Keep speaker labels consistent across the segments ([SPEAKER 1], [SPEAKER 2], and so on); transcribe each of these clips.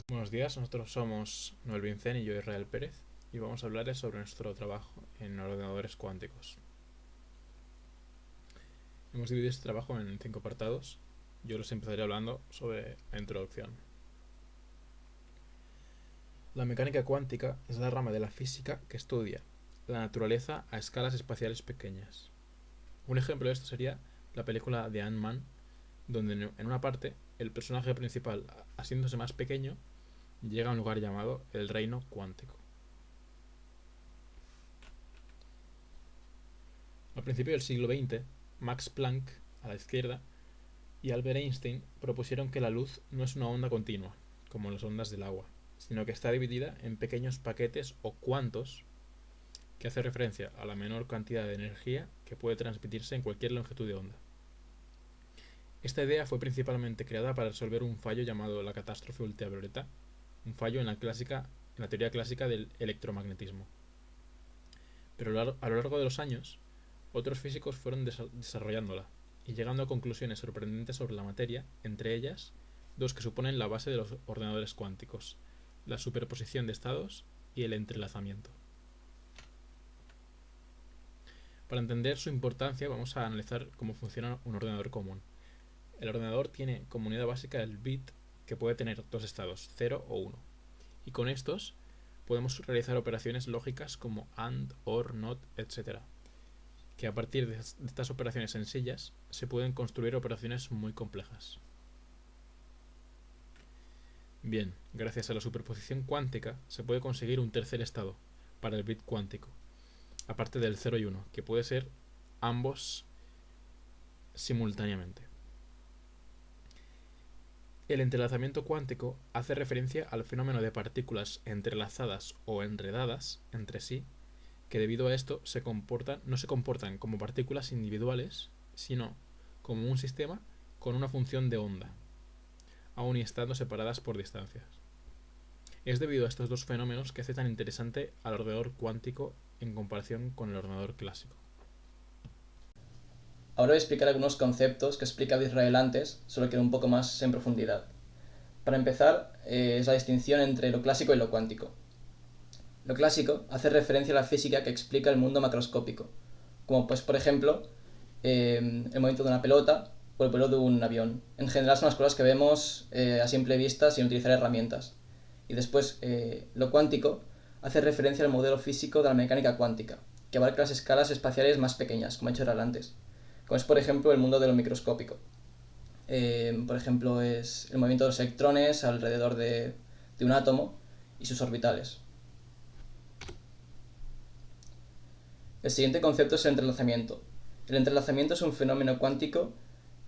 [SPEAKER 1] Buenos días, nosotros somos Noel Vincent y yo Israel Pérez y vamos a hablarles sobre nuestro trabajo en ordenadores cuánticos. Hemos dividido este trabajo en 5 apartados. Yo les empezaré hablando sobre la introducción. La mecánica cuántica es la rama de la física que estudia la naturaleza a escalas espaciales pequeñas. Un ejemplo de esto sería la película de Ant-Man, donde en una parte el personaje principal, haciéndose más pequeño, llega a un lugar llamado el reino cuántico. Al principio del siglo XX, Max Planck, a la izquierda, y Albert Einstein propusieron que la luz no es una onda continua, como las ondas del agua, sino que está dividida en pequeños paquetes o cuantos, que hace referencia a la menor cantidad de energía que puede transmitirse en cualquier longitud de onda. Esta idea fue principalmente creada para resolver un fallo llamado la catástrofe ultravioleta, un fallo en la teoría clásica del electromagnetismo. Pero a lo largo de los años, otros físicos fueron desarrollándola y llegando a conclusiones sorprendentes sobre la materia, entre ellas dos que suponen la base de los ordenadores cuánticos: la superposición de estados y el entrelazamiento. Para entender su importancia, vamos a analizar cómo funciona un ordenador común. El ordenador tiene como unidad básica el bit, que puede tener dos estados, 0 o 1, y con estos podemos realizar operaciones lógicas como AND, OR, NOT, etc., que a partir de estas operaciones sencillas se pueden construir operaciones muy complejas. Bien, gracias a la superposición cuántica se puede conseguir un tercer estado para el bit cuántico, aparte del 0 y 1, que puede ser ambos simultáneamente. El entrelazamiento cuántico hace referencia al fenómeno de partículas entrelazadas o enredadas entre sí, que debido a esto no se comportan como partículas individuales, sino como un sistema con una función de onda, aun y estando separadas por distancias. Es debido a estos dos fenómenos que hace tan interesante al ordenador cuántico en comparación con el ordenador clásico.
[SPEAKER 2] Ahora voy a explicar algunos conceptos que he explicado Israel antes, solo que un poco más en profundidad. Para empezar, es la distinción entre lo clásico y lo cuántico. Lo clásico hace referencia a la física que explica el mundo macroscópico, como pues por ejemplo el movimiento de una pelota o el vuelo de un avión. En general son las cosas que vemos a simple vista sin utilizar herramientas. Y después lo cuántico hace referencia al modelo físico de la mecánica cuántica, que abarca las escalas espaciales más pequeñas, como he dicho antes, como es por ejemplo el mundo de lo microscópico. Por ejemplo, es el movimiento de los electrones alrededor de un átomo y sus orbitales. El siguiente concepto es el entrelazamiento. El entrelazamiento es un fenómeno cuántico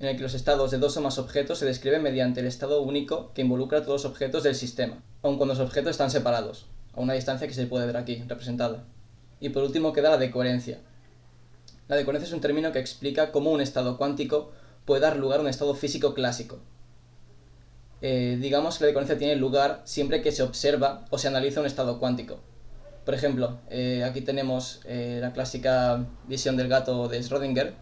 [SPEAKER 2] en el que los estados de dos o más objetos se describen mediante el estado único que involucra a todos los objetos del sistema, aun cuando los objetos están separados, a una distancia que se puede ver aquí representada. Y por último queda la decoherencia. La decoherencia es un término que explica cómo un estado cuántico puede dar lugar a un estado físico clásico. Digamos que la decoherencia tiene lugar siempre que se observa o se analiza un estado cuántico. Por ejemplo, aquí tenemos la clásica visión del gato de Schrödinger,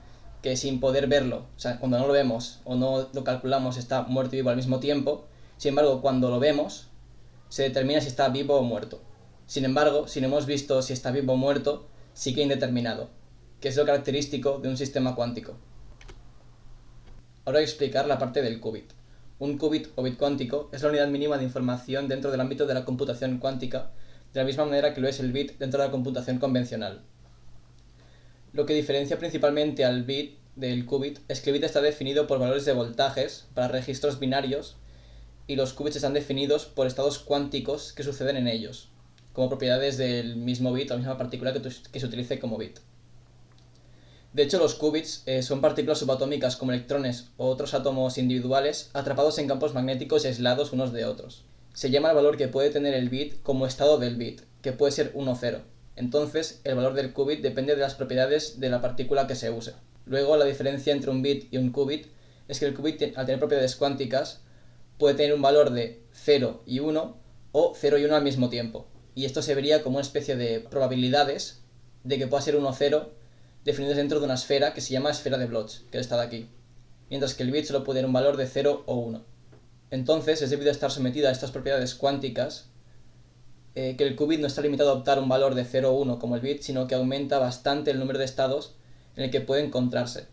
[SPEAKER 2] que sin poder verlo, o sea, cuando no lo vemos o no lo calculamos está muerto y vivo al mismo tiempo. Sin embargo, cuando lo vemos, se determina si está vivo o muerto. Sin embargo, si no hemos visto si está vivo o muerto, sigue indeterminado, que es lo característico de un sistema cuántico. Ahora voy a explicar la parte del qubit. Un qubit o bit cuántico es la unidad mínima de información dentro del ámbito de la computación cuántica, de la misma manera que lo es el bit dentro de la computación convencional. Lo que diferencia principalmente al bit del qubit es que el bit está definido por valores de voltajes para registros binarios y los qubits están definidos por estados cuánticos que suceden en ellos, como propiedades del mismo bit o la misma partícula que se utilice como bit. De hecho, los qubits son partículas subatómicas como electrones o otros átomos individuales atrapados en campos magnéticos y aislados unos de otros. Se llama el valor que puede tener el bit como estado del bit, que puede ser 1 o 0. Entonces, el valor del qubit depende de las propiedades de la partícula que se use. Luego, la diferencia entre un bit y un qubit es que el qubit, al tener propiedades cuánticas, puede tener un valor de 0 y 1 o 0 y 1 al mismo tiempo. Y esto se vería como una especie de probabilidades de que pueda ser 1 o 0 definidos dentro de una esfera que se llama esfera de Bloch, que está de aquí, mientras que el bit solo puede tener un valor de 0 o 1. Entonces, es debido a estar sometida a estas propiedades cuánticas que el qubit no está limitado a adoptar un valor de 0 o 1 como el bit, sino que aumenta bastante el número de estados en el que puede encontrarse.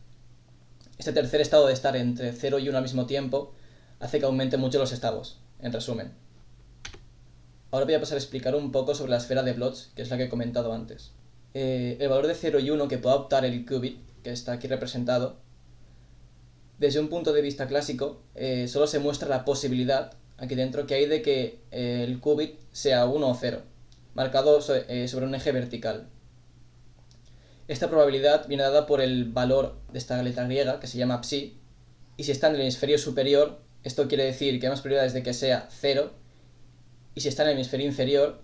[SPEAKER 2] Este tercer estado de estar entre 0 y 1 al mismo tiempo hace que aumente mucho los estados, en resumen. Ahora voy a pasar a explicar un poco sobre la esfera de Bloch, que es la que he comentado antes. El valor de 0 y 1 que puede adoptar el qubit, que está aquí representado, desde un punto de vista clásico, solo se muestra la posibilidad aquí dentro que hay de que el qubit sea 1 o 0, marcado sobre un eje vertical. Esta probabilidad viene dada por el valor de esta letra griega, que se llama psi, y si está en el hemisferio superior, esto quiere decir que hay más probabilidades de que sea 0, y si está en el hemisferio inferior,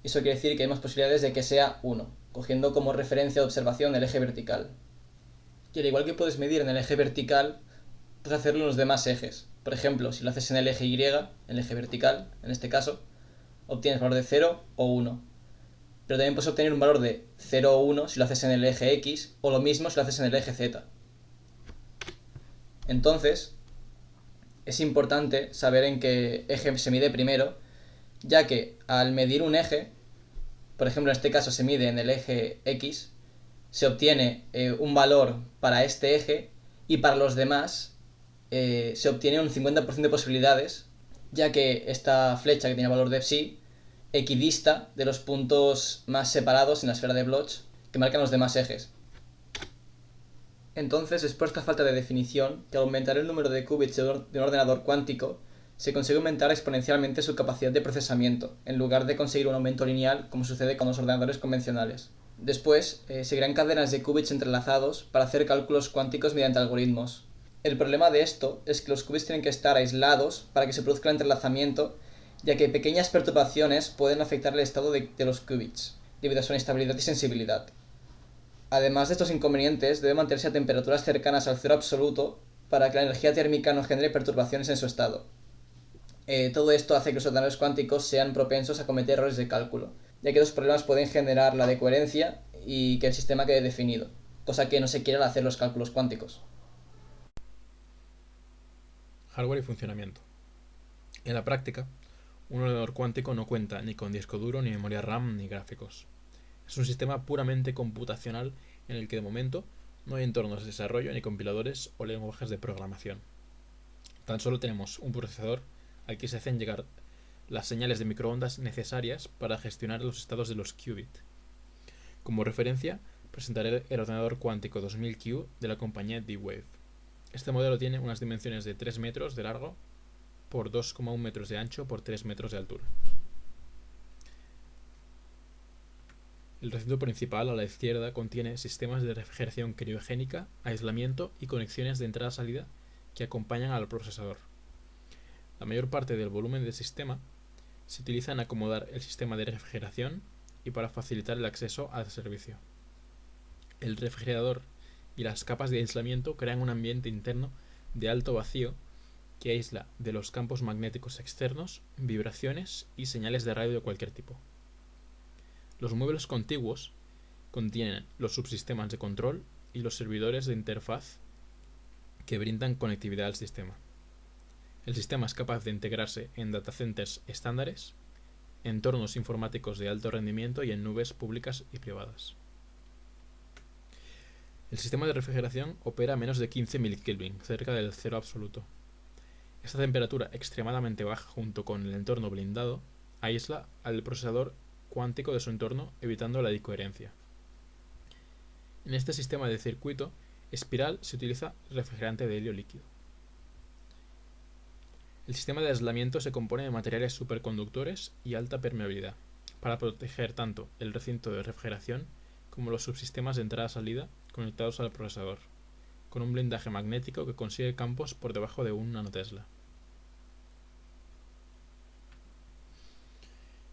[SPEAKER 2] eso quiere decir que hay más posibilidades de que sea 1, cogiendo como referencia de observación el eje vertical. Y al igual que puedes medir en el eje vertical, puedes hacerlo en los demás ejes. Por ejemplo, si lo haces en el eje Y, en el eje vertical, en este caso, obtienes valor de 0 o 1. Pero también puedes obtener un valor de 0 o 1 si lo haces en el eje X, o lo mismo si lo haces en el eje Z. Entonces, es importante saber en qué eje se mide primero, ya que al medir un eje, por ejemplo en este caso se mide en el eje X, se obtiene un valor para este eje y para los demás se obtiene un 50% de posibilidades, ya que esta flecha que tiene valor de psi equidista de los puntos más separados en la esfera de Bloch que marcan los demás ejes. Entonces, es por esta falta de definición que al aumentar el número de qubits de un ordenador cuántico se consigue aumentar exponencialmente su capacidad de procesamiento, en lugar de conseguir un aumento lineal como sucede con los ordenadores convencionales. Después, se crean cadenas de qubits entrelazados para hacer cálculos cuánticos mediante algoritmos. El problema de esto es que los qubits tienen que estar aislados para que se produzca el entrelazamiento, ya que pequeñas perturbaciones pueden afectar el estado de los qubits, debido a su inestabilidad y sensibilidad. Además de estos inconvenientes, debe mantenerse a temperaturas cercanas al cero absoluto para que la energía térmica no genere perturbaciones en su estado. Todo esto hace que los ordenadores cuánticos sean propensos a cometer errores de cálculo, ya que estos problemas pueden generar la decoherencia y que el sistema quede definido, cosa que no se quiere al hacer los cálculos cuánticos.
[SPEAKER 1] Hardware y funcionamiento. En la práctica, un ordenador cuántico no cuenta ni con disco duro, ni memoria RAM, ni gráficos. Es un sistema puramente computacional en el que de momento no hay entornos de desarrollo, ni compiladores o lenguajes de programación. Tan solo tenemos un procesador al que se hacen llegar las señales de microondas necesarias para gestionar los estados de los qubit. Como referencia, presentaré el ordenador cuántico 2000Q de la compañía D-Wave. Este modelo tiene unas dimensiones de 3 metros de largo por 2,1 metros de ancho por 3 metros de altura. El recinto principal a la izquierda contiene sistemas de refrigeración criogénica, aislamiento y conexiones de entrada-salida que acompañan al procesador. La mayor parte del volumen del sistema se utiliza en acomodar el sistema de refrigeración y para facilitar el acceso al servicio. El refrigerador y las capas de aislamiento crean un ambiente interno de alto vacío que aísla de los campos magnéticos externos, vibraciones y señales de radio de cualquier tipo. Los muebles contiguos contienen los subsistemas de control y los servidores de interfaz que brindan conectividad al sistema. El sistema es capaz de integrarse en datacenters estándares, entornos informáticos de alto rendimiento y en nubes públicas y privadas. El sistema de refrigeración opera a menos de 15 mK, cerca del cero absoluto. Esta temperatura extremadamente baja junto con el entorno blindado aísla al procesador cuántico de su entorno, evitando la decoherencia. En este sistema de circuito espiral se utiliza refrigerante de helio líquido. El sistema de aislamiento se compone de materiales superconductores y alta permeabilidad, para proteger tanto el recinto de refrigeración como los subsistemas de entrada-salida conectados al procesador, con un blindaje magnético que consigue campos por debajo de 1 nanotesla.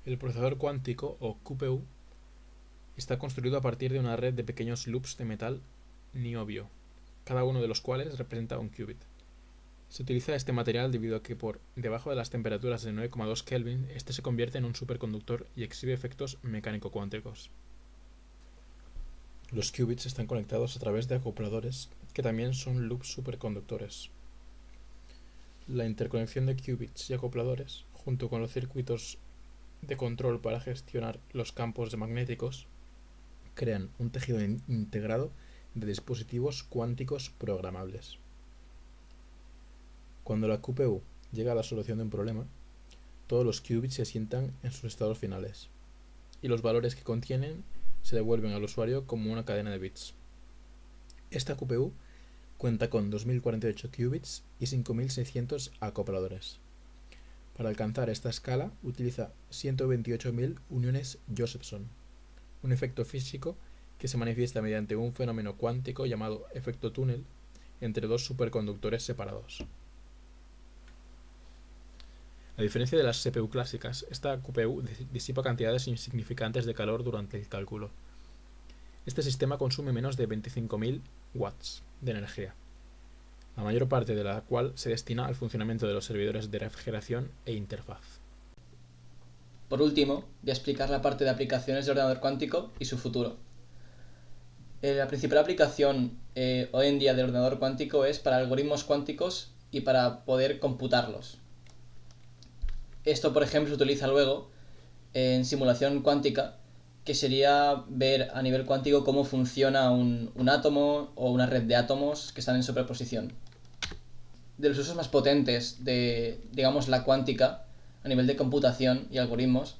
[SPEAKER 1] El procesador cuántico, o QPU, está construido a partir de una red de pequeños loops de metal niobio, cada uno de los cuales representa un qubit. Se utiliza este material debido a que por debajo de las temperaturas de 9,2 Kelvin este se convierte en un superconductor y exhibe efectos mecánico-cuánticos. Los qubits están conectados a través de acopladores que también son loops superconductores. La interconexión de qubits y acopladores, junto con los circuitos de control para gestionar los campos magnéticos, crean un tejido integrado de dispositivos cuánticos programables. Cuando la QPU llega a la solución de un problema, todos los qubits se asientan en sus estados finales, y los valores que contienen se devuelven al usuario como una cadena de bits. Esta QPU cuenta con 2048 qubits y 5600 acopladores. Para alcanzar esta escala utiliza 128.000 uniones Josephson, un efecto físico que se manifiesta mediante un fenómeno cuántico llamado efecto túnel entre dos superconductores separados. A diferencia de las CPU clásicas, esta QPU disipa cantidades insignificantes de calor durante el cálculo. Este sistema consume menos de 25.000 watts de energía, la mayor parte de la cual se destina al funcionamiento de los servidores de refrigeración e interfaz.
[SPEAKER 2] Por último, voy a explicar la parte de aplicaciones de ordenador cuántico y su futuro. La principal aplicación hoy en día del ordenador cuántico es para algoritmos cuánticos y para poder computarlos. Esto, por ejemplo, se utiliza luego en simulación cuántica, que sería ver a nivel cuántico cómo funciona un átomo o una red de átomos que están en superposición. De los usos más potentes de, digamos, la cuántica a nivel de computación y algoritmos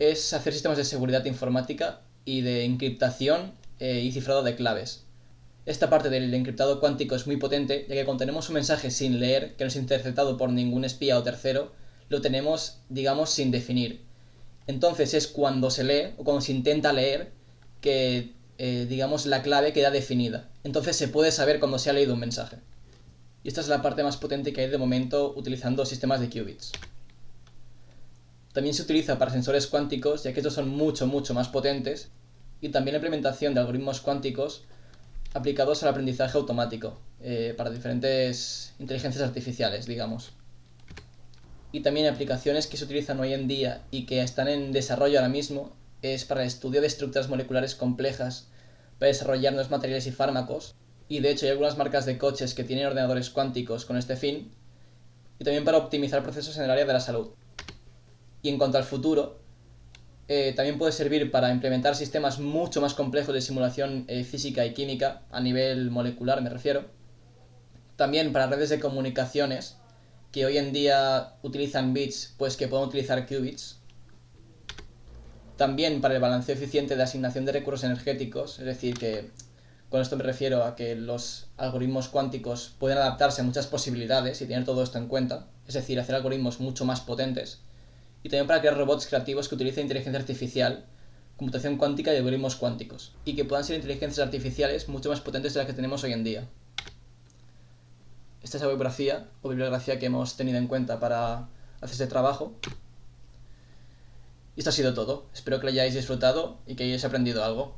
[SPEAKER 2] es hacer sistemas de seguridad informática y de encriptación y cifrado de claves. Esta parte del encriptado cuántico es muy potente, ya que cuando tenemos un mensaje sin leer, que no es interceptado por ningún espía o tercero, lo tenemos, digamos, sin definir. Entonces es cuando se lee o cuando se intenta leer que, digamos, la clave queda definida. Entonces se puede saber cuando se ha leído un mensaje. Y esta es la parte más potente que hay de momento utilizando sistemas de qubits. También se utiliza para sensores cuánticos, ya que estos son mucho más potentes, y también la implementación de algoritmos cuánticos aplicados al aprendizaje automático, para diferentes inteligencias artificiales, digamos. Y también aplicaciones que se utilizan hoy en día y que están en desarrollo ahora mismo es para el estudio de estructuras moleculares complejas, para desarrollar nuevos materiales y fármacos, y de hecho hay algunas marcas de coches que tienen ordenadores cuánticos con este fin, y también para optimizar procesos en el área de la salud. Y en cuanto al futuro, también puede servir para implementar sistemas mucho más complejos de simulación física y química, a nivel molecular me refiero. También para redes de comunicaciones, que hoy en día utilizan bits, pues que pueden utilizar qubits. También para el balanceo eficiente de asignación de recursos energéticos, es decir, que con esto me refiero a que los algoritmos cuánticos pueden adaptarse a muchas posibilidades y tener todo esto en cuenta, es decir, hacer algoritmos mucho más potentes. Y también para crear robots creativos que utilicen inteligencia artificial, computación cuántica y algoritmos cuánticos, y que puedan ser inteligencias artificiales mucho más potentes de las que tenemos hoy en día. Esta es la bibliografía que hemos tenido en cuenta para hacer este trabajo. Y esto ha sido todo. Espero que lo hayáis disfrutado y que hayáis aprendido algo.